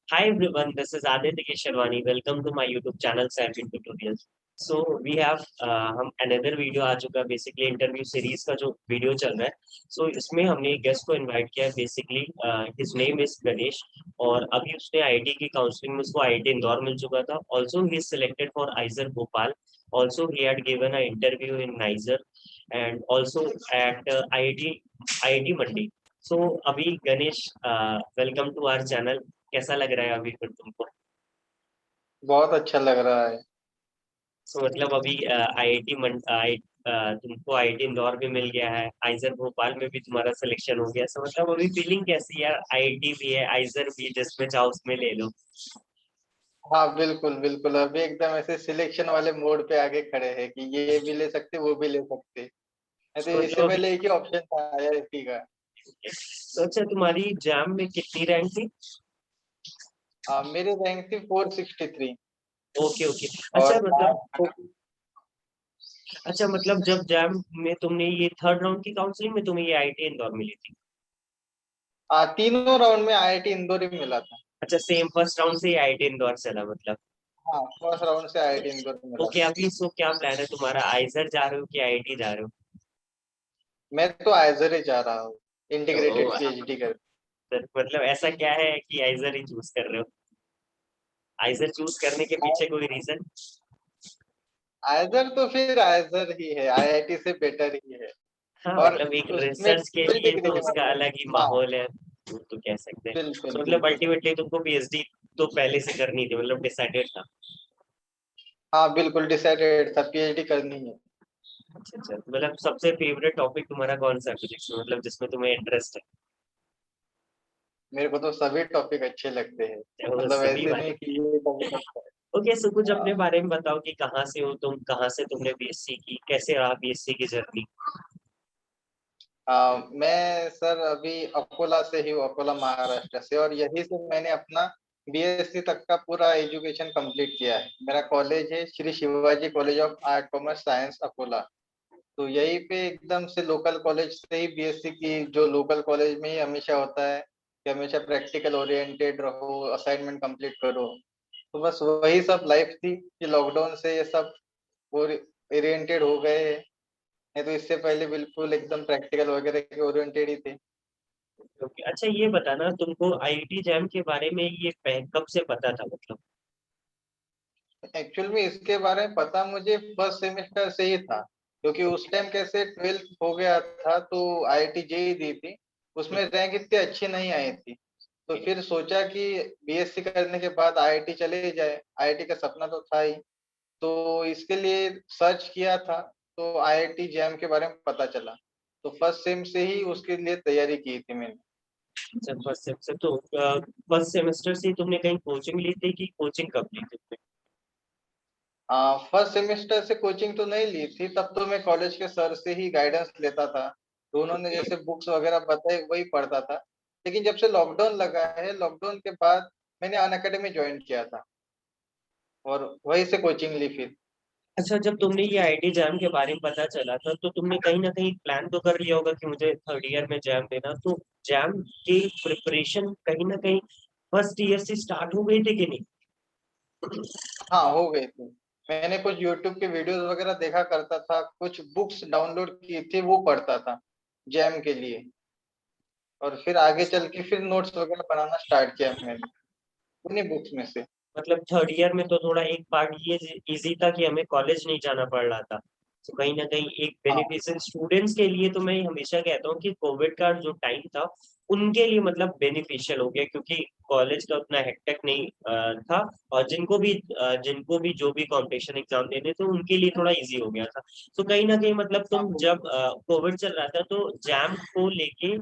Hi everyone, this is Aditya Keshwarwani. Welcome to my YouTube channel Scientific Tutorials. So we have हम another video आ चुका है basically interview series का जो video चल रहा है. So इसमें हमने एक गेस्ट को इनवाइट किया है basically his name is Ganesh. और अभी उसने आईआईटी की काउंसलिंग में उसको आईआईटी इंदौर मिल चुका था. Also he is selected for IISER Bhopal. Also he had given a interview in NISER and also at IIT Mandi. So अभी Ganesh, welcome to our channel. कैसा लग रहा है अभी फिर तुमको? बहुत अच्छा लग रहा है। सो मतलब अभी आईआईटी तुमको आईआईटी इंदौर भी मिल गया है, आइजर भोपाल में भी तुम्हारा सिलेक्शन हो गया. सो मतलब अभी फीलिंग कैसी है? आईआईटी भी है, आइजर भी, जिसमें चाहो उसमें ले लो. हाँ, बिल्कुल बिल्कुल, अभी एकदम ऐसे सिलेक्शन वाले मोड पे आगे खड़े हैं कि ये भी ले सकते, वो भी ले सकते। नहीं तो सो इससे मतलब अभी पहले एक ही ऑप्शन था आईआईटी का। तो अच्छा, तुम्हारी एग्जाम में कितनी रैंक थी? मेरी रैंक थी 463। Okay okay. और अच्छा मतलब जब जैम में तुमने ये थर्ड राउंड की काउंसलिंग में तुम्हें ये आईआईटी इंदौर मिली थी? तीनों राउंड में आईआईटी इंदौर ही मिला था। अच्छा, सेम फर्स्ट राउंड से ही आईआईटी इंदौर चला मतलब. हाँ, फर्स्ट राउंड से आईआईटी इंदौर मिला ओके, था। अभी सो क्या प्लान है तुम्हारा? आइजर जा रहे हो कि आईआईटी जा रहे हो? मैं तो आइजर ही जा रहा हूँ, इंटीग्रेटेड ओ, पीएचडी कर। मतलब ऐसा क्या है कि आइजर ही चूज कर रहे हो? आइजर चूज करने के पीछे कोई रीजन? आइजर तो फिर आइजर ही है, आईआईटी से बेटर ही है। हाँ और मतलब एक उसमें रिसर्च के डबल लिए डिग्री तो है उसका मतलब। अलग ही हाँ, माहौल है, वो तो कह सकते हैं. बिल्कुल तो मतलब बिल्कुल। अल्टीमेटली तुमको पीएचडी तो पहले से करनी थी, मतलब डिसाइडेड था. हाँ, बिल्कुल डिसाइडेड था, पीएचडी करनी है। अच्छा अच्छा, मतलब सबसे फेवरेट टॉपिक तुम्हारा कौन सा है फिजिक्स में, मतलब जिसमें तुम्हें इंटरेस्ट मेरे को तो सभी टॉपिक अच्छे लगते हैं। है? वो मतलब सभी ऐसे नहीं वाले. कि ये टॉपिक अच्छा है। ओके, सो कुछ अपने हाँ, बारे में बताओ कि कहाँ से हो तुम, कहाँ से तुमने बीएससी की, कैसे रहा बीएससी की जर्नी? मैं सर अभी अकोला से ही हूँ, अकोला महाराष्ट्र से, और यहीं से मैंने अपना बीएससी तक का पूरा एजुकेशन कंप्लीट किया है। मेरा कॉलेज है Shri Shivaji college of art commerce science Akola. तो यहीं पे एकदम से लोकल कॉलेज से ही बीएससी की, जो लोकल कॉलेज में ही हमेशा होता है कि हमेशा प्रैक्टिकल ओरिएंटेड रहो, असाइनमेंट कंप्लीट करो। तो बस वही सब लाइफ थी कि लॉकडाउन से ये सब ओरिएंटेड हो गए हैं। नहीं तो इससे पहले बिल्कुल एकदम प्रैक्टिकल वगैरह के ओरिएंटेड ही थे। ओके, अच्छा ये बताना तुमको आईआईटी जैम के बारे में ये कब से पता था मतलब? एक्चुअल में इसके बारे में पता मुझे फर्स्ट सेमेस्टर से ही था, क्योंकि उस टाइम कैसे 12th हो गया था तो आईआईटी जेई दी थी। उसमें रैंक इतनी अच्छी नहीं आई थी। तो फिर सोचा कि बीएससी करने के बाद आईआईटी चले जाए, आईआईटी का सपना तो था ही। तो इसके लिए सर्च किया था, तो आईआईटी जैम के बारे में पता चला। तो फर्स्ट सेम से ही उसके लिए तैयारी की थी मैंने। अच्छा, फर्स्ट सेमेस्टर तो फर्स्ट सेमेस्टर से ही तुमने कहीं कोचिंग ली थी कि कोचिंग कब ली थी तुमने? फर्स्ट सेमेस्टर से कोचिंग तो नहीं ली थी, तब तो मैं कॉलेज के सर से ही गाइडेंस लेता था। तो उन्होंने जैसे बुक्स वगैरह बताए वही पढ़ता था। लेकिन जब से लॉकडाउन लगा है, लॉकडाउन के बाद मैंने अनअकैडमी ज्वाइन किया था और वहीं से कोचिंग ली फिर। अच्छा, जब तुमने ये आईआईटी जैम के बारे में पता चला था तो तुमने कहीं ना कहीं प्लान तो कर लिया होगा कि मुझे थर्ड ईयर में जैम देना, तो जैम की प्रिपरेशन कहीं ना कहीं फर्स्ट ईयर से स्टार्ट हो गई थी कि नहीं? हाँ, हो गई थी। मैंने कुछ यूट्यूब के वीडियोस वगैरह देखा करता था, कुछ बुक्स डाउनलोड की थी वो पढ़ता था जैम के लिए। और फिर आगे चल के फिर नोट्स वगैरह बनाना स्टार्ट किया मैंने उन्हीं बुक्स में से। मतलब थर्ड ईयर में तो थोड़ा एक पार्ट ये इजी था कि हमें कॉलेज नहीं जाना पड़ रहा था. तो कहीं ना कहीं एक हाँ, बेनिफिशियल स्टूडेंट्स के लिए तो मैं हमेशा कहता हूँ कि कोविड का जो टाइम था उनके लिए मतलब बेनिफिशियल हो गया, क्योंकि कॉलेज का उतना हेक्टेक नहीं था. और जिनको भी जो भी कंपटीशन एग्जाम देने थे उनके लिए थोड़ा इजी हो गया था. तो कहीं ना कहीं मतलब हाँ, तुम जब कोविड चल रहा था तो जैम को लेके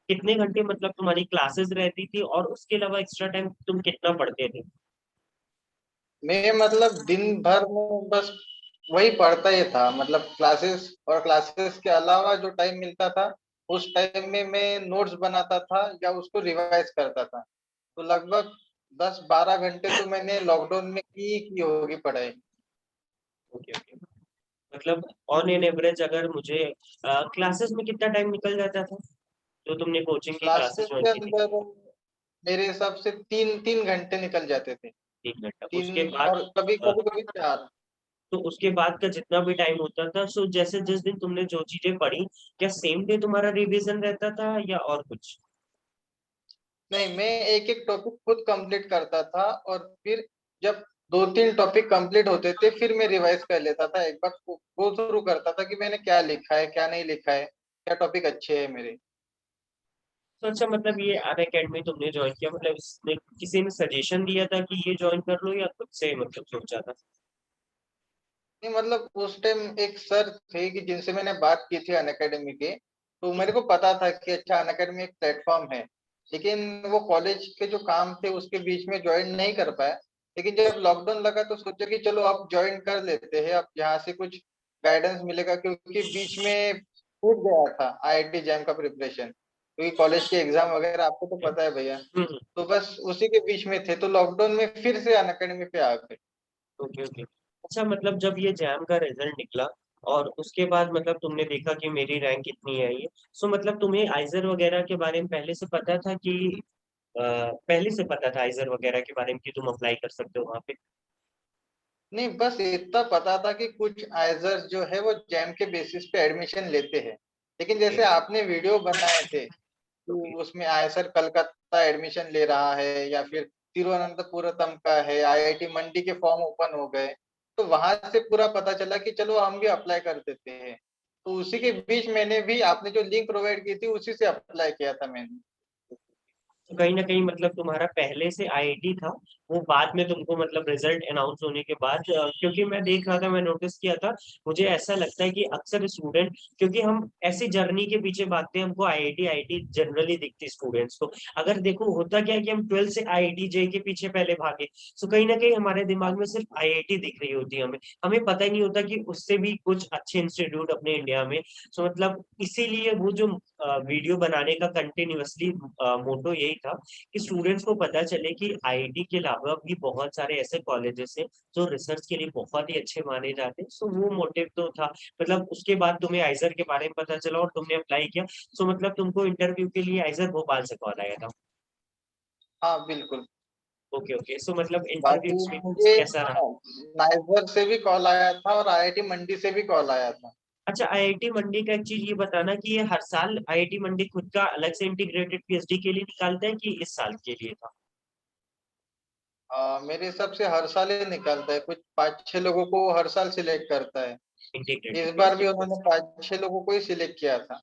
कितने घंटे मतलब तुम्हारी क्लासेस रहती थी, और उसके अलावा एक्स्ट्रा टाइम तुम कितना पढ़ते थे? मैं मतलब दिन भर में बस वही पढ़ता ही था, मतलब क्लासेस, और क्लासेस के अलावा जो टाइम मिलता था उस टाइम में मैं नोट्स बनाता था या उसको रिवाइज करता था। तो लगभग 10-12 घंटे तो मैंने लॉकडाउन में की होगी पढ़ाई। Okay okay. मतलब ऑन एन एवरेज अगर मुझे क्लासेस में कितना टाइम निकल जाता था जो तुमने कोचिंग की क्लासेस क्लासेस ज्वाइन के की थी? अंदर मेरे हिसाब से 3 घंटे निकल जाते थे। 1 घंटा, उसके 3 बाद और कभी कभी कभी 4। तो उसके बाद का जितना भी टाइम होता था, सो जैसे जिस दिन तुमने जो चीजें पढ़ी, क्या सेम डे तुम्हारा रिवीजन रहता था या और कुछ? नहीं, मैं एक एक टॉपिक खुद कंप्लीट करता था और फिर जब 2-3 टॉपिक कंप्लीट होते थे फिर मैं रिवाइज कर लेता था, एक बार गो थ्रू करता था कि मैंने क्या लिखा है, क्या नहीं लिखा है, क्या टॉपिक अच्छे है मेरे। तो अच्छा, मतलब ये अनअकैडमी तुमने ज्वाइन किया, मतलब इसने किसी ने सजेशन दिया था कि ये ज्वाइन कर लो, या खुद से मतलब सोचा था? नहीं मतलब उस टाइम एक सर थे कि जिनसे मैंने बात की थी अनअकैडमी के, तो मेरे को पता था कि अच्छा अनअकैडमी एक प्लेटफॉर्म है। लेकिन वो कॉलेज के जो काम थे उसके बीच में ज्वाइन नहीं कर पाया। लेकिन जब लॉकडाउन लगा तो सोचा कि चलो अब ज्वाइन कर लेते हैं, अब यहाँ से कुछ गाइडेंस मिलेगा, क्योंकि बीच में छूट गया था आईआईटी जैम का प्रिपरेशन, क्योंकि कॉलेज के एग्जाम वगैरह आपको तो पता है भैया। हम्म। तो बस उसी के बीच में थे, तो लॉकडाउन में फिर से अनअकैडमी पे आ गए। Okay okay. अच्छा, मतलब जब ये जैम का रिजल्ट निकला और उसके बाद मतलब तुमने देखा कि मेरी रैंक इतनी आई है, सो मतलब तुम्हें आइजर वगैरह के बारे में पहले से पता था कि पहले से पता था आइजर वगैरह के बारे में कि तुम अप्लाई कर सकते हो वहां पे? नहीं, बस इतना पता था कि कुछ आइजर जो है वो जैम के बेसिस पे एडमिशन लेते हैं। लेकिन ओके जैसे आपने वीडियो बनाए थे ओके। कि उसमें आइसर कलकत्ता एडमिशन ले रहा है या फिर तिरुवनंतपुरम का है, आईआईटी मंडी के फॉर्म ओपन हो गए, तो वहां से पूरा पता चला कि चलो हम भी अप्लाई कर देते हैं। तो उसी के बीच मैंने भी आपने जो लिंक प्रोवाइड की थी उसी से अप्लाई किया था मैंने। तो कहीं ना कहीं मतलब तुम्हारा पहले से आईआईटी था, वो बाद में तुमको मतलब रिजल्ट अनाउंस होने के बाद, क्योंकि मैं देख रहा था, मैं नोटिस किया था, मुझे ऐसा लगता है कि अक्सर स्टूडेंट, क्योंकि हम ऐसी जर्नी के पीछे भागते हैं, हमको आईआईटी आईआईटी जनरली दिखती स्टूडेंट्स को। अगर देखो होता क्या है कि हम 12th से आईआईटी जे के पीछे पहले भागे, सो कहीं ना कहीं हमारे दिमाग में सिर्फ आईआईटी दिख रही होती है, हमें हमें पता ही नहीं होता कि उससे भी कुछ अच्छे इंस्टीट्यूट अपने इंडिया में। सो मतलब इसीलिए वो जो वीडियो बनाने का कंटिन्यूअसली मोटो यही था कि स्टूडेंट्स को पता चले कि आईआईटी के अलावा भी बहुत सारे ऐसे कॉलेजेस हैं जो रिसर्च के लिए बहुत ही अच्छे माने जाते हैं। सो वो मोटिव तो था। मतलब उसके बाद तुम्हें आइजर के बारे में पता चला और तुमने अप्लाई किया, सो मतलब तुमको इंटरव्यू के लिए आइजर भोपाल से कॉल आया था? हाँ बिल्कुल। Okay okay. सो मतलब इंटरव्यू बाकी एक्सपीरियंस मुझे कैसा रहा? नाइजर से भी कॉल आया था और आईआईटी मंडी से भी कॉल आया था। अच्छा, आईआईटी मंडी का एक चीज ये बताना कि ये हर साल आईआईटी मंडी खुद का अलग से इंटीग्रेटेड पीएचडी के लिए निकालता है कि इस साल के लिए था? मेरे हिसाब से हर साल ही निकालता है, कुछ 5-6 लोगों को हर साल सिलेक्ट करता है। इंटीग्रेटेड इस बार भी पीएचडी। उन्होंने 5-6 लोगों को ही सिलेक्ट किया था।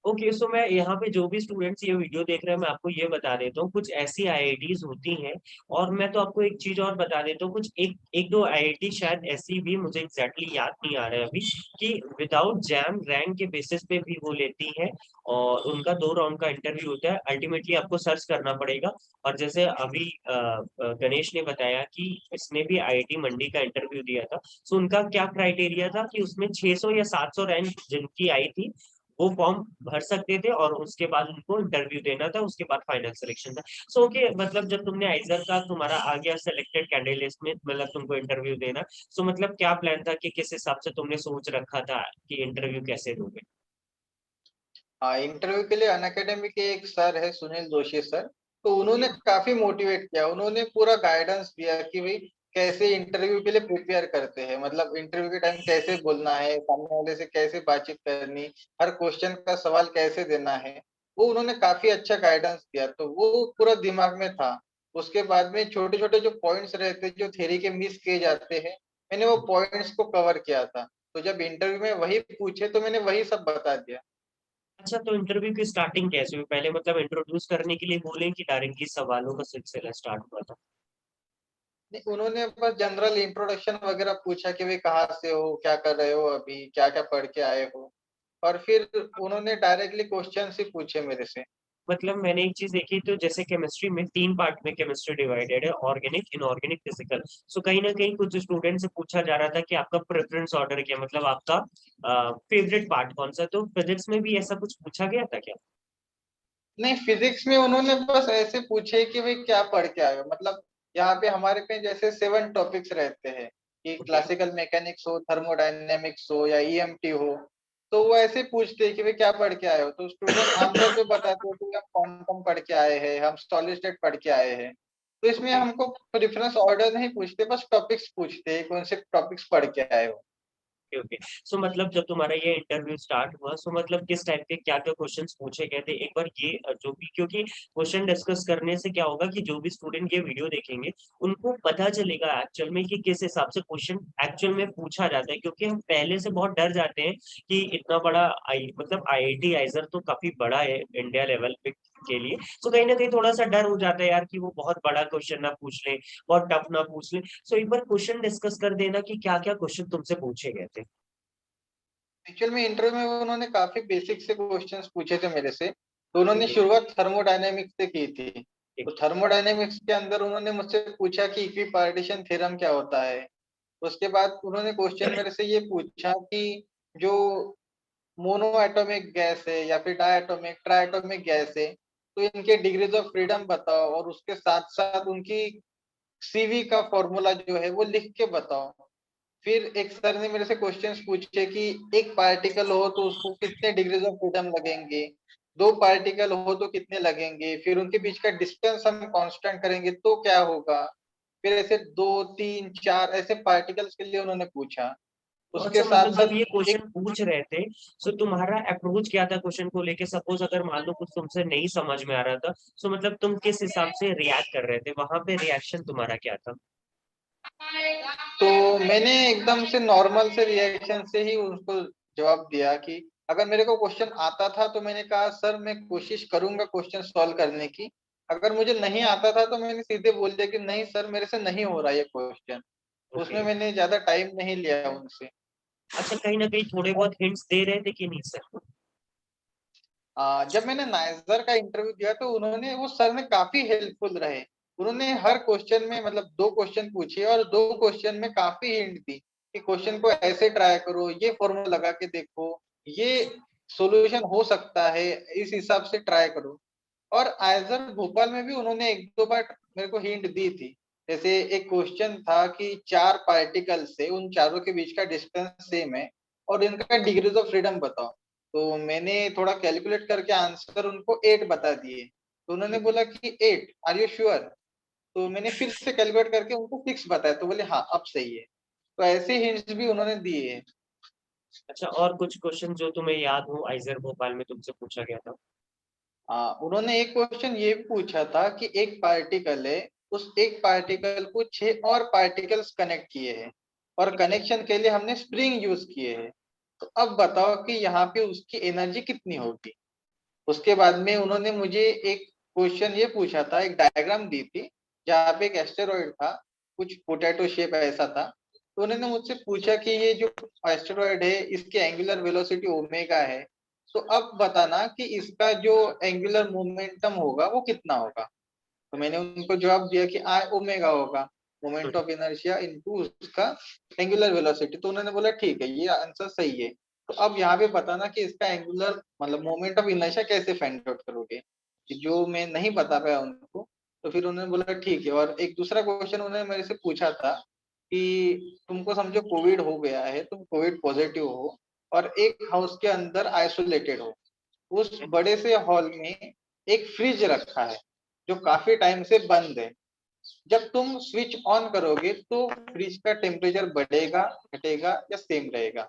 ओके, सो मैं यहाँ पे जो भी स्टूडेंट्स ये वीडियो देख रहे हैं, मैं आपको ये बता देता हूँ, कुछ ऐसी आईआईटीज होती हैं। और मैं तो आपको एक चीज और बता देता हूँ, कुछ एक एक दो आईआईटी शायद ऐसी भी, मुझे एग्जैक्टली याद नहीं आ रहा है अभी, कि विदाउट जैम रैंक के बेसिस पे भी वो लेती है। और उनका 2 राउंड का इंटरव्यू होता है, अल्टीमेटली आपको सर्च करना पड़ेगा। और जैसे अभी गणेश ने बताया कि इसने भी आईआईटी मंडी का इंटरव्यू दिया था, सो उनका क्या क्राइटेरिया था कि उसमें 600 या 700 रैंक जिनकी आई थी, वो फॉर्म भर सकते थे और उसके बाद उनको इंटरव्यू देना था, उसके बाद फाइनल सिलेक्शन था। सो ओके, मतलब जब तुमने आइजर का तुम्हारा आ गया सिलेक्टेड कैंडिडेट्स में, मतलब तुमको इंटरव्यू देना, सो मतलब क्या प्लान था कि किस हिसाब से तुमने सोच रखा था कि इंटरव्यू कैसे दोगे? हाँ, इंटरव्यू के लिए अनअकैडमी के एक सर है सुनील जोशी सर, तो ओके उन्होंने काफी मोटिवेट किया, उन्होंने पूरा गाइडेंस दिया कि भाई कैसे इंटरव्यू के लिए प्रिपेयर करते हैं, मतलब इंटरव्यू के टाइम कैसे बोलना है, सामने वाले से कैसे बातचीत करनी, हर क्वेश्चन का सवाल कैसे देना है। वो उन्होंने काफी अच्छा गाइडेंस दिया, तो वो पूरा दिमाग में था। उसके बाद में छोटे छोटे जो पॉइंट्स रहते जो थ्योरी के मिस किए जाते हैं, मैंने वो पॉइंट्स को कवर किया था। तो जब इंटरव्यू में वही पूछे तो मैंने वही सब बता दिया। अच्छा, तो इंटरव्यू की स्टार्टिंग कैसे हुई? पहले मतलब इंट्रोड्यूस करने के लिए बोले कि डायरेक्टली सवालों का सिलसिला स्टार्ट हुआ था? नहीं, उन्होंने बस जनरल इंट्रोडक्शन वगैरह पूछा कि भाई कहाँ से हो, क्या कर रहे हो अभी, क्या क्या पढ़ के आए हो। और फिर उन्होंने डायरेक्टली क्वेश्चन ही पूछे मेरे से। मतलब मैंने एक चीज देखी, तो जैसे केमिस्ट्री में 3 पार्ट में केमिस्ट्री डिवाइडेड है, ऑर्गेनिक, इनऑर्गेनिक, फिजिकल। सो कहीं ना कहीं कुछ स्टूडेंट से पूछा जा रहा था कि आपका प्रेफरेंस ऑर्डर क्या, मतलब आपका फेवरेट पार्ट कौन सा, तो फिजिक्स में भी ऐसा कुछ पूछा गया था क्या? नहीं, फिजिक्स में उन्होंने बस ऐसे पूछे कि भाई क्या पढ़ के आए हो, मतलब यहाँ पे हमारे पे जैसे 7 टॉपिक्स रहते हैं कि ओके। क्लासिकल मैकेनिक्स हो, थर्मोडायनेमिक्स हो या ईएमटी हो। तो वो ऐसे पूछते हैं कि भाई क्या पढ़ के आए हो, तो स्टूडेंट आमतौर पे बताते हैं कि हम क्वांटम पढ़ के आए हैं, हम सॉलिड स्टेट पढ़ के आए हैं। तो इसमें ओके हमको प्रेफरेंस ऑर्डर नहीं पूछते, बस टॉपिक्स पूछते हैं, कौन से टॉपिक्स पढ़ के आए हो। Okay okay. सो मतलब जब तुम्हारा ये इंटरव्यू स्टार्ट हुआ, सो मतलब किस टाइप के क्या क्या क्वेश्चंस पूछे गए थे एक बार ये जो भी, क्योंकि क्वेश्चन डिस्कस करने से क्या होगा कि जो भी स्टूडेंट ये वीडियो देखेंगे उनको पता चलेगा एक्चुअल में कि किस हिसाब से क्वेश्चन एक्चुअल में पूछा जाता है, क्योंकि हम पहले से बहुत डर जाते हैं कि इतना बड़ा मतलब आईआईटी आइजर तो काफी बड़ा है इंडिया लेवल पे के लिए। तो कहीं ना कहीं थोड़ा सा डर हो जाता है यार कि वो बहुत बड़ा क्वेश्चन ना पूछ ले, बहुत टफ ना पूछ ले। सो एक बार क्वेश्चन डिस्कस कर देना कि क्या क्या क्वेश्चन तुमसे पूछे गए थे। एक्चुअल में इंटरव्यू में उन्होंने काफी बेसिक से क्वेश्चंस पूछे थे मेरे से। तो उन्होंने ओके शुरुआत थर्मोडायनेमिक्स से की थी। ठीक। तो थर्मोडायनेमिक्स के अंदर उन्होंने मुझसे पूछा कि इक्विपार्टीशन थ्योरम क्या होता है। उसके बाद उन्होंने क्वेश्चन मेरे से ये पूछा कि जो मोनो एटॉमिक गैस है या फिर डायटोमिक ट्राइटोमिक गैस है, तो इनके डिग्रीज ऑफ फ्रीडम बताओ, और उसके साथ साथ उनकी सीवी का फॉर्मूला जो है वो लिख के बताओ। फिर एक सर ने मेरे से क्वेश्चंस पूछे कि एक पार्टिकल हो तो उसको कितने डिग्रीज ऑफ फ्रीडम लगेंगे, दो पार्टिकल हो तो कितने लगेंगे, फिर उनके बीच का डिस्टेंस हम कांस्टेंट करेंगे तो क्या होगा। फिर ऐसे दो तीन चार ऐसे पार्टिकल्स के लिए उन्होंने पूछा। तो उसके अच्छा साथ मतलब जब साथ ये एक क्वेश्चन पूछ रहे थे, सो तुम्हारा अप्रोच क्या था क्वेश्चन को लेके? सपोज अगर मान लो कुछ तुमसे नहीं समझ में आ रहा था, सो मतलब तुम किस हिसाब से रिएक्ट कर रहे थे, वहां पे रिएक्शन तुम्हारा क्या था? तो मैंने एकदम से नॉर्मल से रिएक्शन से ही उनको जवाब दिया कि अगर मेरे को क्वेश्चन आता था तो मैंने कहा सर मैं कोशिश करूंगा क्वेश्चन सॉल्व करने की। अगर मुझे नहीं आता था तो मैंने सीधे बोल दिया कि नहीं सर मेरे से नहीं हो रहा ये क्वेश्चन। ओके। उसमें मैंने ज्यादा टाइम नहीं लिया उनसे। अच्छा कहीं ना कहीं थोड़े बहुत हिंट्स दे रहे थे कि नहीं सर? जब मैंने नाइजर का इंटरव्यू दिया तो उन्होंने वो सर ने काफी हेल्पफुल रहे। उन्होंने हर क्वेश्चन में मतलब दो क्वेश्चन पूछे और दो क्वेश्चन में काफी हिंट दी कि क्वेश्चन को ऐसे ट्राई करो, ये फॉर्मूला लगा के देखो, ये सॉल्यूशन हो सकता है, इस हिसाब से ट्राई करो। और आइजर भोपाल में भी उन्होंने एक दो बार मेरे को हिंट दी थी। जैसे एक क्वेश्चन था कि चार पार्टिकल से उन चारों के बीच का डिस्टेंस सेम है और इनका डिग्रीज ऑफ फ्रीडम बताओ। तो मैंने थोड़ा कैलकुलेट करके आंसर उनको 8 बता दिए। तो उन्होंने बोला कि 8 आर यू श्योर। तो मैंने फिर से कैलकुलेट करके उनको 6 बताया, तो बोले हाँ अब सही है। तो ऐसे हिंट्स भी उन्होंने दिए हैं। अच्छा और कुछ क्वेश्चन जो तुम्हें याद हो आइजर भोपाल में तुमसे पूछा गया था? उन्होंने एक क्वेश्चन ये भी पूछा था कि एक पार्टिकल है, उस एक पार्टिकल को 6 और पार्टिकल्स कनेक्ट किए हैं और ठीक है। कनेक्शन के लिए हमने स्प्रिंग यूज किए हैं। तो अब बताओ कि यहाँ पे उसकी एनर्जी कितनी होगी। उसके बाद में उन्होंने मुझे एक क्वेश्चन ये पूछा था, एक डायग्राम दी थी जहाँ पे एक एस्टेरॉइड था, कुछ पोटैटो शेप ऐसा था। तो उन्होंने मुझसे पूछा कि ये जो एस्टेरॉइड है इसकी एंगुलर वेलोसिटी ओमेगा है, तो अब बताना कि इसका जो एंगुलर मोमेंटम होगा वो कितना होगा। तो मैंने उनको जवाब दिया कि आई ओमेगा होगा, मोमेंट ऑफ इनर्शिया इनटू उसका एंगुलर वेलोसिटी। तो उन्होंने बोला ठीक है ये आंसर सही है। तो अब यहाँ पे बताना कि इसका एंगुलर मतलब मोमेंट ऑफ इनर्शिया कैसे फाइंड आउट करोगे, कि जो मैं नहीं बता पाया उनको। तो फिर उन्होंने बोला ठीक है। और एक दूसरा क्वेश्चन उन्होंने मेरे से पूछा था कि तुमको समझो कोविड हो गया है, तुम कोविड पॉजिटिव हो और एक हाउस के अंदर आइसोलेटेड हो। उस बड़े से हॉल में एक फ्रिज रखा है जो काफी टाइम से बंद है। जब तुम स्विच ऑन करोगे तो फ्रिज का टेम्परेचर बढ़ेगा, घटेगा या सेम रहेगा।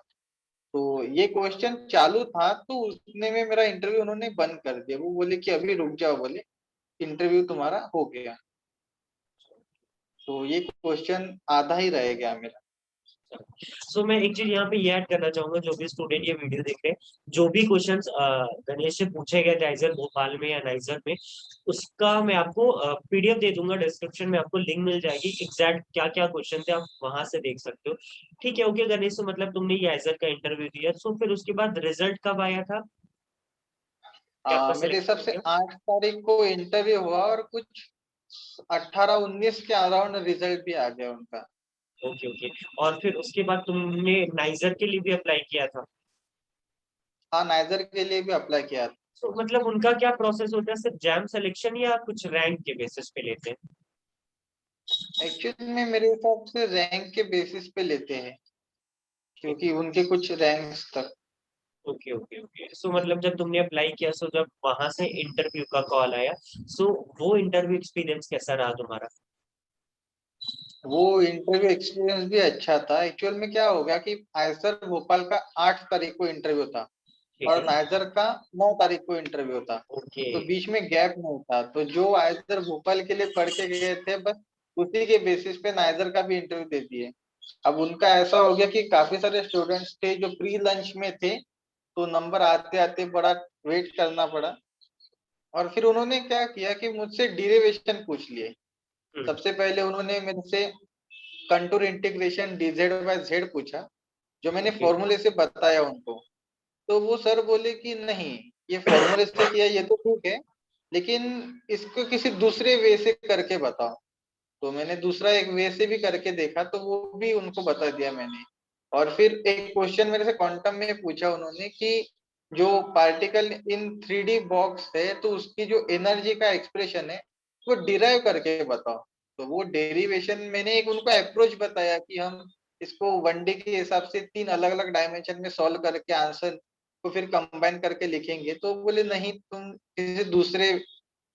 तो ये क्वेश्चन चालू था तो उसने में मेरा इंटरव्यू उन्होंने बंद कर दिया। वो बोले कि अभी रुक जाओ, बोले इंटरव्यू तुम्हारा हो गया। तो ये क्वेश्चन आधा ही रह गया मेरा। सो मैं एक चीज यहाँ पे ये ऐड करना चाहूंगा, जो भी स्टूडेंट ये वीडियो देख रहे हैं, जो भी क्वेश्चंस गणेश से पूछे गए थे आइजर भोपाल में या नाइजर में, उसका मैं आपको पीडीएफ दे दूंगा, डिस्क्रिप्शन में आपको लिंक मिल जाएगी, एग्जैक्ट क्या क्या क्वेश्चन थे आप वहां से देख सकते हो। ठीक है ओके गणेश, तो मतलब तुमने ये आइजर का इंटरव्यू दिया, सो फिर उसके बाद रिजल्ट कब आया था कि आपका मेरे हिसाब सिलेक्शन हो से गया? 8 तारीख को इंटरव्यू हुआ और कुछ 18-19 के अराउंड रिजल्ट भी आ गया उनका। Okay okay. और फिर उसके बाद तुमने नाइजर के लिए भी अप्लाई किया था? हाँ नाइजर के लिए भी अप्लाई किया था। तो मतलब उनका क्या प्रोसेस होता है, सिर्फ जैम सिलेक्शन या कुछ रैंक के बेसिस पे लेते हैं? एक्चुअली में मेरे हिसाब से रैंक के बेसिस पे लेते हैं, क्योंकि उनके कुछ रैंक्स तक। Okay okay okay. सो मतलब जब तुमने अप्लाई किया, सो जब वहां से इंटरव्यू का कॉल आया, सो वो इंटरव्यू एक्सपीरियंस कैसा रहा तुम्हारा? वो इंटरव्यू एक्सपीरियंस भी अच्छा था। एक्चुअल में क्या हो गया कि आयसर भोपाल का 8 तारीख को इंटरव्यू था ठीक और है। नाइजर का 9 तारीख को इंटरव्यू था। ओके। तो बीच में गैप नहीं था, तो जो आयसर भोपाल के लिए पढ़ के गए थे बस उसी के बेसिस पे नाइजर का भी इंटरव्यू दे दिए। अब उनका ऐसा हो गया कि काफी सारे स्टूडेंट्स थे जो प्री लंच में थे, तो नंबर आते आते बड़ा वेट करना पड़ा। और फिर उन्होंने क्या किया कि मुझसे डेरिवेशन पूछ लिए। हम्म। सबसे पहले उन्होंने मेरे से contour integration dz by z पूछा, जो मैंने ओके। फॉर्मूले से बताया उनको। तो वो सर बोले कि नहीं, ये फॉर्मूले से किया ये तो ठीक है, लेकिन इसको किसी दूसरे वे से करके बताओ। तो मैंने दूसरा एक वे से भी करके देखा, तो वो भी उनको बता दिया मैंने। और फिर एक क्वेश्चन मेरे से क्वांटम में पूछा उन्होंने कि जो पार्टिकल इन 3D बॉक्स है तो उसकी जो एनर्जी का एक्सप्रेशन है वो डिराइव करके बताओ। तो वो डेरिवेशन मैंने एक उनको अप्रोच बताया कि हम इसको 1D के हिसाब से 3 अलग-अलग डायमेंशन में सॉल्व करके आंसर को फिर कंबाइन करके लिखेंगे। तो बोले नहीं, तुम किसी दूसरे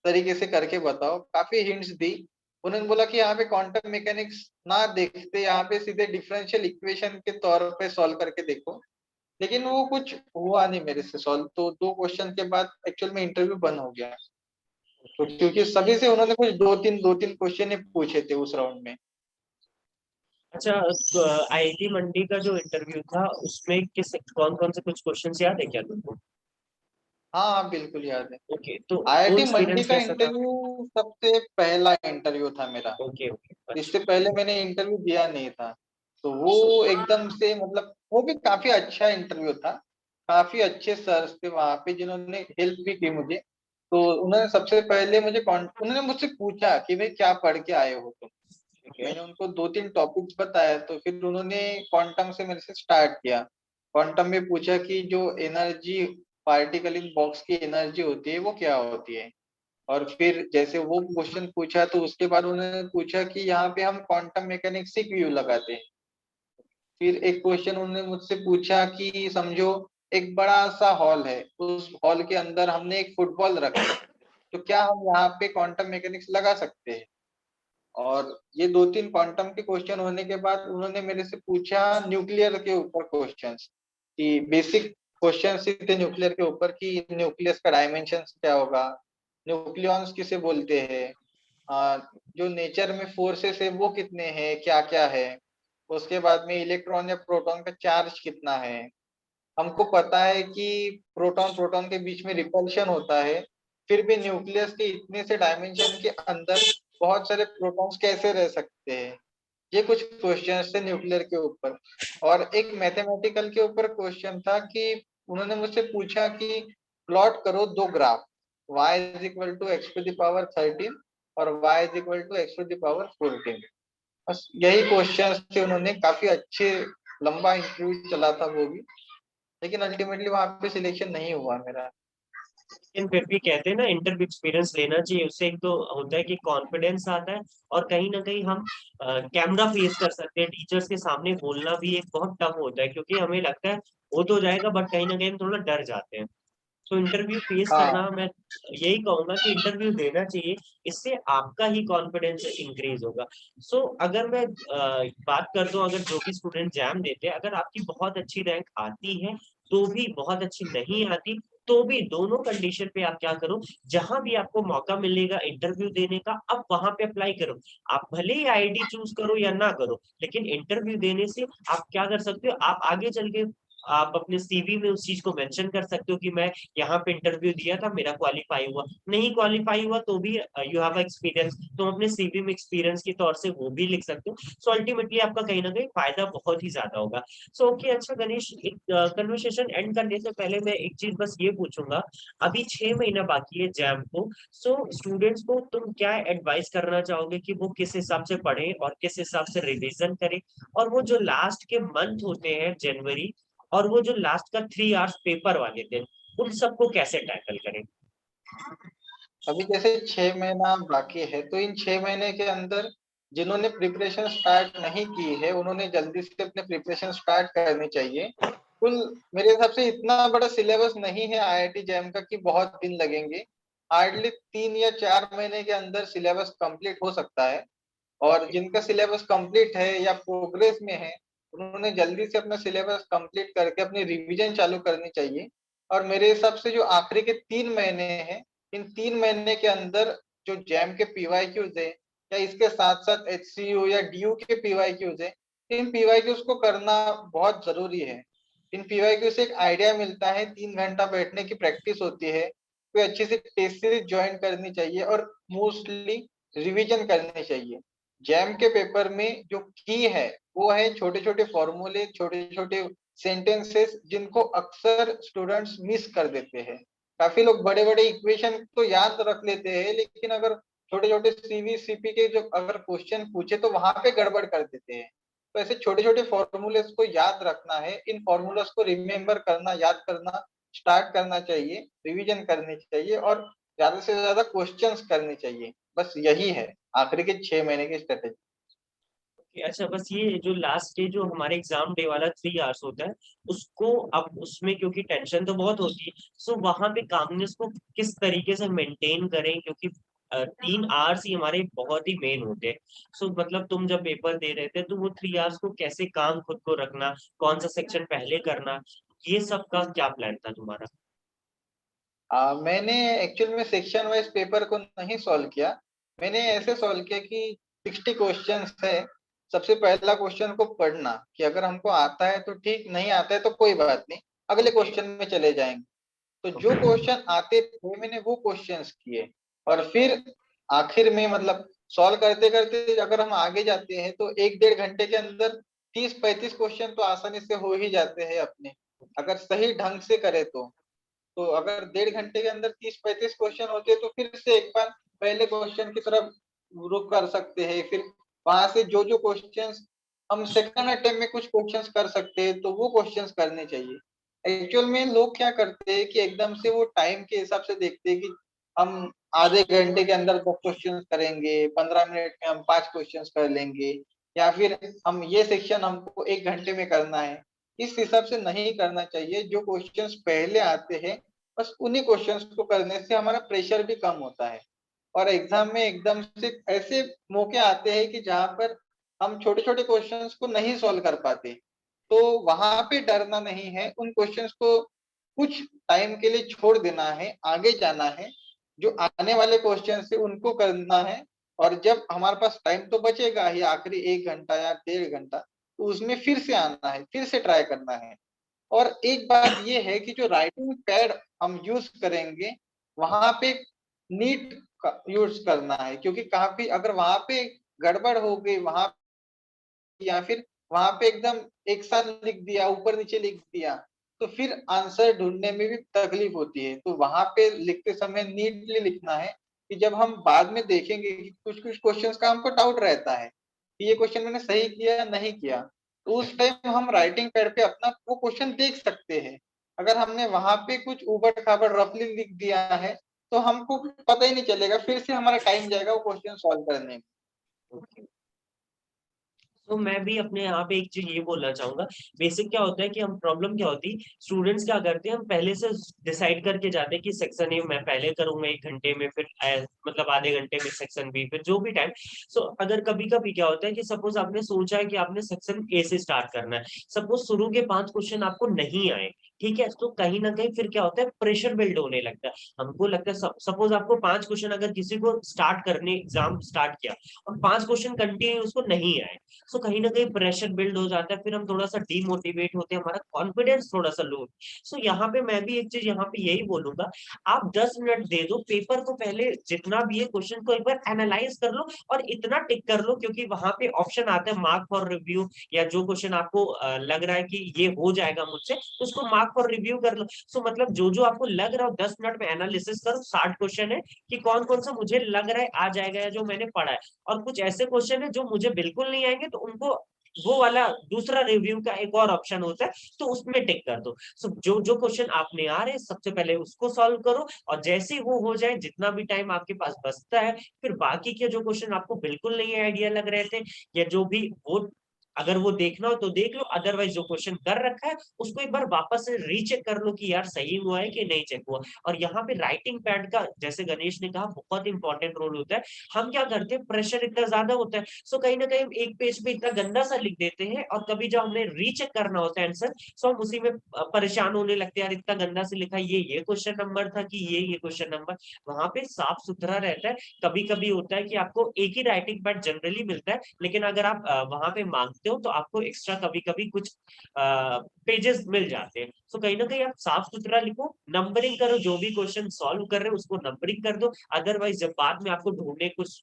तरीके से करके बताओ। काफी हिंट्स दी। उन्होंने बोला कि यहाँ पे क्वांटम मैकेनिक्स ना देखते, यहाँ पे सीधे डिफरेंशियल इक्वेशन के तौर पे सॉल्व करके देखो। लेकिन वो कुछ हुआ नहीं मेरे से सॉल्व, तो 2 क्वेश्चन के बाद एक्चुअल में इंटरव्यू बंद हो गया। तो क्योंकि सभी से उन्होंने कुछ दो तीन क्वेश्चन ही पूछे थे उस राउंड में। अच्छा, तो आईआईटी मंडी का जो इंटरव्यू था उसमें किस कौन कौन से कुछ क्वेश्चंस याद है क्या तुमको? हाँ हाँ, बिल्कुल याद है। ओके, तो वो आईआईटी मंडी एक्सपीरियंस का कैसा था? इंटरव्यू सबसे पहला इंटरव्यू था मेरा। ओके ओके, इससे अच्छा। पहले मैंने इंटरव्यू दिया नहीं था। तो वो एकदम से मतलब वो भी काफी अच्छा इंटरव्यू था। काफी अच्छे सर्स थे वहां पे जिन्होंने हेल्प भी की मुझे। तो उन्होंने सबसे पहले उन्होंने मुझसे पूछा कि भाई क्या पढ़ के आए हो तुम। ठीक है। मैंने उनको 2-3 टॉपिक्स बताया, तो फिर उन्होंने क्वांटम से मेरे से स्टार्ट किया। क्वांटम में पूछा कि जो एनर्जी पार्टिकल इन बॉक्स की एनर्जी होती है वो क्या होती है। और फिर जैसे वो क्वेश्चन पूछा तो उसके बाद उन्होंने पूछा कि यहाँ पे हम क्वांटम मैकेनिक्स से क्यों लगाते हैं। फिर एक क्वेश्चन उन्होंने मुझसे पूछा कि समझो एक बड़ा सा हॉल है, उस हॉल के अंदर हमने एक फुटबॉल रखी, तो क्या हम यहाँ पे क्वांटम मैकेनिक्स लगा सकते हैं। और ये 2-3 क्वांटम के क्वेश्चन होने के बाद उन्होंने मेरे से पूछा न्यूक्लियर के ऊपर क्वेश्चंस, कि बेसिक क्वेश्चंस ही थे न्यूक्लियर के ऊपर कि न्यूक्लियस का डायमेंशन क्या होगा, न्यूक्लियॉन्स किसे बोलते हैं, जो नेचर में फोर्सेस है वो कितने हैं, क्या क्या है। उसके बाद में इलेक्ट्रॉन या प्रोटॉन का चार्ज कितना है। हमको पता है कि प्रोटॉन प्रोटॉन के बीच में रिपल्शन होता है, फिर भी न्यूक्लियस के इतने से डायमेंशन के अंदर बहुत सारे प्रोटॉन्स कैसे रह सकते हैं। ये कुछ क्वेश्चंस थे न्यूक्लियर के ऊपर। और एक मैथमेटिकल के ऊपर क्वेश्चन था कि उन्होंने मुझसे पूछा कि प्लॉट करो 2 graph, y is equal to x to the power 13 और y is equal to x to the power 14। बस यही क्वेश्चंस थे। उन्होंने काफी अच्छे, लंबा इंटरव्यू चला था वो भी, लेकिन अल्टीमेटली वहां पे सिलेक्शन नहीं हुआ मेरा। लेकिन फिर भी कहते हैं ना, इंटरव्यू एक्सपीरियंस लेना चाहिए, उससे एक तो होता है कि कॉन्फिडेंस आता है, और कहीं ना कहीं हम कैमरा फेस कर सकते हैं। टीचर्स के सामने बोलना भी एक बहुत टफ होता है, क्योंकि हमें लगता है हो तो जाएगा, बट कहीं ना कहीं हम थोड़ा डर जाते हैं। तो इंटरव्यू फेस हाँ, करना, मैं यही कहूंगा कि इंटरव्यू देना चाहिए। इससे आपका ही कॉन्फिडेंस इंक्रीज होगा। सो अगर मैं बात करता हूँ, अगर जो भी स्टूडेंट एग्जाम देते हैं, अगर आपकी बहुत अच्छी रैंक आती है तो भी, बहुत अच्छी नहीं आती तो भी, दोनों कंडीशन पे आप क्या करो, जहां भी आपको मौका मिलेगा इंटरव्यू देने का, आप वहां पे अप्लाई करो। आप भले ही आईआईटी चूज करो या ना करो, लेकिन इंटरव्यू देने से आप क्या कर सकते हो, आप आगे चल के आप अपने सीवी में उस चीज को मेंशन कर सकते हो कि मैं यहाँ पे इंटरव्यू दिया था, मेरा क्वालिफाई हुआ। नहीं क्वालिफाई हुआ तो भी यू हैव एक्सपीरियंस, तो अपने सीवी में एक्सपीरियंस के तौर से वो भी लिख सकते हो। सो अल्टीमेटली आपका कहीं ना कहीं फायदा बहुत ही ज्यादा होगा। सो ओके, अच्छा गणेश, एक कन्वर्सेशन एंड करने से पहले मैं एक चीज बस ये पूछूंगा। अभी 6 महीना बाकी है जैम को। सो स्टूडेंट्स को तुम क्या एडवाइस करना चाहोगे कि वो किस हिसाब से पढ़े और किस हिसाब से रिवीजन करें, और वो जो लास्ट के मंथ होते हैं जनवरी, और वो जो लास्ट का 3 आवर्स पेपर वाले दिन, उन सबको कैसे टैकल करें? अभी जैसे 6 महीना बाकी है, तो इन 6 महीने के अंदर जिन्होंने प्रिपरेशन स्टार्ट नहीं की है उन्होंने जल्दी से अपने प्रिपरेशन स्टार्ट करनी चाहिए। कुल मेरे हिसाब से इतना बड़ा सिलेबस नहीं है आईआईटी जैम का कि बहुत दिन लगेंगे। हार्डली 3 या 4 महीने के अंदर सिलेबस कंप्लीट हो सकता है। और ओके। जिनका सिलेबस कंप्लीट है या प्रोग्रेस में है, उन्होंने जल्दी से अपना सिलेबस कंप्लीट करके अपनी रिवीजन चालू करनी चाहिए। और मेरे हिसाब से जो आखिरी के 3 महीने हैं, इन 3 महीने के अंदर जो जैम के पीवाईक्यूज है या इसके साथ साथ एचसीयू या डीयू के पीवाईक्यूज है, इन पीवाईक्यूज को करना बहुत जरूरी है। इन पीवाईक्यू से एक आइडिया मिलता है, 3 घंटा बैठने की प्रैक्टिस होती है, कोई अच्छी सी टेस्ट सीरीज ज्वाइन करनी चाहिए और मोस्टली रिवीजन करनी चाहिए। जैम के पेपर में जो की है वो है छोटे छोटे फॉर्मूले, छोटे छोटे सेंटेंसेस, जिनको अक्सर स्टूडेंट्स मिस कर देते हैं। काफी लोग बड़े बड़े इक्वेशन तो याद रख लेते हैं, लेकिन अगर छोटे छोटे सीवी सीपी के जो अगर क्वेश्चन पूछे तो वहां पे गड़बड़ कर देते हैं। तो ऐसे छोटे छोटे फॉर्मूलेस को याद रखना है, इन फॉर्मूलास को रिमेम्बर करना, याद करना स्टार्ट करना चाहिए, रिवीजन करनी चाहिए और ज्यादा से ज्यादा क्वेश्चंस करने चाहिए। बस यही है आखिरी के 6 महीने की स्ट्रेटेजी। अच्छा, बस ये जो लास्ट डे जो हमारे एग्जाम डे वाला 3 आवर्स होता है, उसको अब उसमें क्योंकि टेंशन तो बहुत होती है, सो वहां पे कामनेस को किस तरीके से मेंटेन करें, क्योंकि 3 आवर्स ही हमारे बहुत ही मेन होते हैं। सो मतलब तुम जब पेपर दे रहे थे तो वो 3 आवर्स को कैसे काम खुद को रखना, कौन सा सेक्शन पहले करना, ये सब का क्या प्लान था तुम्हारा? मैंने एक्चुअल में सेक्शन वाइज पेपर को नहीं सॉल्व किया। मैंने ऐसे सॉल्व किया कि 60 क्वेश्चंस है। सबसे पहला क्वेश्चन को पढ़ना कि अगर हमको आता है तो ठीक, नहीं आता है तो कोई बात नहीं, अगले ओके। क्वेश्चन में चले जाएंगे। तो जो ओके। क्वेश्चन आते थे मैंने वो क्वेश्चंस किए। और फिर आखिर में मतलब सॉल्व करते करते अगर हम आगे जाते हैं तो 1 डेढ़ घंटे के अंदर 30-35 क्वेश्चन तो आसानी से हो ही जाते हैं अपने, अगर सही ढंग से करे तो। तो अगर 1.5 घंटे के अंदर 30-35 क्वेश्चन होते हैं तो फिर से एक बार पहले क्वेश्चन की तरफ रुक कर सकते हैं। फिर वहां से जो जो क्वेश्चंस हम सेकंड अटेम्प्ट में कुछ क्वेश्चंस कर सकते हैं तो वो क्वेश्चंस करने चाहिए। एक्चुअल में लोग क्या करते हैं कि एकदम से वो टाइम के हिसाब से देखते हैं कि हम आधे घंटे के अंदर 2 क्वेश्चन करेंगे, 15 मिनट में हम 5 क्वेश्चन कर लेंगे, या फिर हम ये सेक्शन हमको 1 घंटे में करना है। इस हिसाब से नहीं करना चाहिए। जो क्वेश्चंस पहले आते हैं बस उन्हीं क्वेश्चंस को करने से हमारा प्रेशर भी कम होता है। और एग्जाम में एकदम से ऐसे मौके आते हैं कि जहां पर हम छोटे छोटे क्वेश्चंस को नहीं सॉल्व कर पाते, तो वहां पे डरना नहीं है। उन क्वेश्चंस को कुछ टाइम के लिए छोड़ देना है, आगे जाना है, जो आने वाले क्वेश्चन है उनको करना है। और जब हमारे पास टाइम तो बचेगा ही, आखिरी 1 घंटा या 1.5 घंटा, तो उसमें फिर से आना है, फिर से ट्राई करना है। और एक बात ये है कि जो राइटिंग पैड हम यूज करेंगे वहां पे नीट यूज करना है, क्योंकि काफी अगर वहां पे गड़बड़ हो गई वहां, या फिर वहां पे एकदम एक साथ लिख दिया, ऊपर नीचे लिख दिया, तो फिर आंसर ढूंढने में भी तकलीफ होती है। तो वहां पे लिखते समय नीटली लिखना है कि जब हम बाद में देखेंगे कि कुछ कुछ क्वेश्चंस का हमको डाउट रहता है कि ये क्वेश्चन मैंने सही किया या नहीं किया, तो उस टाइम हम राइटिंग पैड पे अपना वो क्वेश्चन देख सकते हैं। अगर हमने वहां पे कुछ ऊबड़ खाबड़ रफली लिख दिया है तो हमको पता ही नहीं चलेगा, फिर से हमारा टाइम जाएगा वो क्वेश्चन सॉल्व करने में। ओके। तो मैं भी अपने यहाँ पे एक चीज ये बोलना चाहूंगा। बेसिक क्या होता है कि हम प्रॉब्लम क्या होती है, स्टूडेंट्स क्या करते हैं, हम पहले से डिसाइड करके जाते हैं कि सेक्शन ए मैं पहले करूंगा 1 घंटे में, फिर मतलब आधे घंटे में सेक्शन बी, फिर जो भी टाइम। सो अगर कभी कभी क्या होता है कि सपोज आपने सोचा है कि आपने सेक्शन ए से स्टार्ट करना है, सपोज शुरू के 5 क्वेश्चन आपको नहीं आए, ठीक है, तो कहीं ना कहीं फिर क्या होता है, प्रेशर बिल्ड होने लगता है। हमको लगता है सपोज आपको 5 क्वेश्चन, अगर किसी को स्टार्ट करने एग्जाम स्टार्ट किया और 5 क्वेश्चन कंटिन्यू उसको नहीं आए, सो कहीं ना कहीं प्रेशर बिल्ड हो जाता है, फिर हम थोड़ा सा डीमोटिवेट होते हैं, हमारा कॉन्फिडेंस थोड़ा सा लो। सो यहाँ पे मैं भी एक चीज यहाँ पे यही बोलूंगा, आप 10 मिनट दे दो पेपर को, पहले जितना भी है क्वेश्चन को एक बार एनालाइज कर लो और इतना टिक कर लो, क्योंकि वहां पे ऑप्शन आता है मार्क फॉर रिव्यू, या जो क्वेश्चन आपको लग रहा है कि ये हो जाएगा मुझसे, तो उसको मार्क फॉर रिव्यू कर लो। सो मतलब जो जो आपको लग रहा हो 10 मिनट में एनालिसिस करो, 60 क्वेश्चन है कि कौन कौन सा मुझे लग रहा है आ जाएगा या जो मैंने पढ़ा है, और कुछ ऐसे क्वेश्चन है जो मुझे बिल्कुल नहीं आएंगे, तो उनको वो वाला दूसरा रिव्यू का एक और ऑप्शन होता है, तो उसमें टिक कर दो। सो जो जो क्वेश्चन आपने आ रहे हैं सबसे पहले उसको सॉल्व करो, और जैसे ही वो हो जाए, जितना भी टाइम आपके पास बचता है, फिर बाकी के जो क्वेश्चन आपको बिल्कुल नहीं आइडिया लग रहे थे, या जो भी वो अगर वो देखना हो तो देख लो, अदरवाइज जो क्वेश्चन कर रखा है उसको एक बार वापस से रीचेक कर लो कि यार सही हुआ है कि नहीं चेक हुआ। और यहाँ पे राइटिंग पैड का, जैसे गणेश ने कहा, बहुत इंपॉर्टेंट रोल होता है। हम क्या करते हैं, प्रेशर इतना ज्यादा होता है, सो कहीं ना कहीं एक पेज पे इतना गंदा सा लिख देते हैं, और कभी जब हमने रीचेक करना होता है आंसर, सो हम उसी में परेशान होने लगते हैं, यार इतना गंदा से लिखा, ये क्वेश्चन नंबर था कि ये क्वेश्चन नंबर। वहां पे साफ सुथरा रहता है। कभी कभी होता है कि आपको एक ही राइटिंग पैड जनरली मिलता है, लेकिन अगर आप वहां पे मांगते हो तो आपको एक्स्ट्रा कभी कभी कुछ पेजेस मिल जाते हैं। तो कहीं ना कहीं आप साफ सुथरा लिखो, नंबरिंग करो, जो भी क्वेश्चन सॉल्व कर रहे हो उसको नंबरिंग कर दो, अदरवाइज जब बाद में आपको ढूंढने कुछ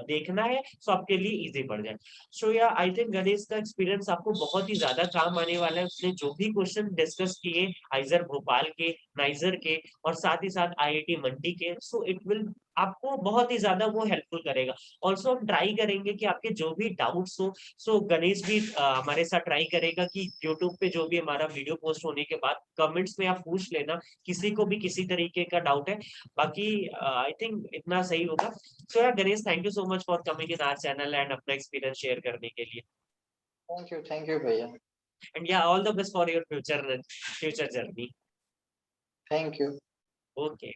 देखना है तो आपके लिए इजी पड़ जाए। सो या आई थिंक गणेश का एक्सपीरियंस आपको बहुत ही ज्यादा काम आने वाला है। उसने जो भी क्वेश्चन डिस्कस किए आइजर भोपाल के, नाइजर के, और साथ ही साथ आईआईटी मंडी के, सो इट विल आपको बहुत ही ज्यादा वो हेल्पफुल करेगा। ऑल्सो हम ट्राई करेंगे कि आपके जो भी डाउट्स हो, सो गणेश भी हमारे साथ ट्राई करेगा कि यूट्यूब पे जो भी हमारा वीडियो पोस्ट होने के बाद कमेंट्स में आप पूछ लेना, किसी को भी किसी तरीके का डाउट है। बाकी आई थिंक इतना सही होगा। सो यार Ganesh, thank you so much for coming in our channel and अपना एक्सपीरियंस शेयर करने के लिए। थैंक यू भैया। And yeah all the best for your future journey. Thank you. Okay.